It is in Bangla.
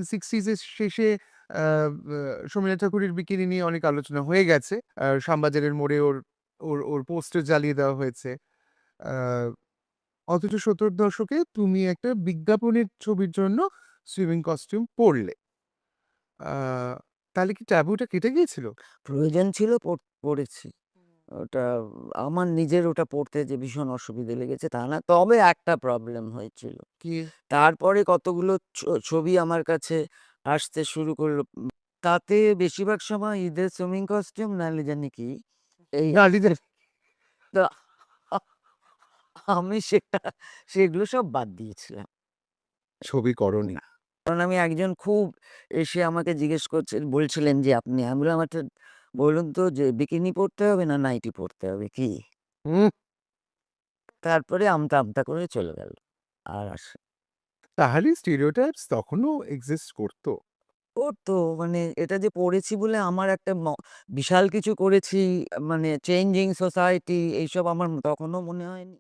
60s এর শেষে আ আ শর্মিলা ঠাকুরের বিকিনি নিয়ে অনেক আলোচনা হয়ে গেছে। শ্যামবাজারের মোড়ে ওর ওর ওর পোস্টার জ্বালিয়ে দেওয়া হয়েছে। আ অথচ ৭০ দশকে তুমি একটা বিজ্ঞাপনের ছবির জন্য সুইমিং কস্টিউম পড়লে। আ তাহলে কি ট্যাবুটা কেটে গিয়েছিল? প্রয়োজন ছিল পড়েছি। ওটা আমার নিজের ওটা পড়তে যে ভীষণ অসুবিধে লেগেছে তা না। তবে একটা প্রবলেম হয়েছিল। কি? তারপরে কতগুলো ছবি আমার কাছে আসতে শুরু করল। তাতে বেশিরভাগ সময় ঈদের সুইমিং কস্টিউম নাহলে জানি কি এই নারীদের তো আ আমি সেগুলো সব বাদ দিয়েছিলাম। ছবি করোনি। না। কারণ আমি একজন খুব এসে আমাকে জিজ্ঞেস বলছিলেন যে, আমি বললাম, "আচ্ছা বলুন তো যে বিকিনি পড়তে হবে না নাইটি পড়তে হবে কি?" হুম, তারপরে আমতা, আমতা করে চলে গেল। আর তাহলে স্টেরিওটাইপস তখনও এক্সিস্ট করত। ও তো মানে এটা যে পড়েছি বলে আমার একটা বিশাল কিছু করেছি, মানে চেঞ্জিং সোসাইটি এইসব আমার তখনও মনে হয়নি।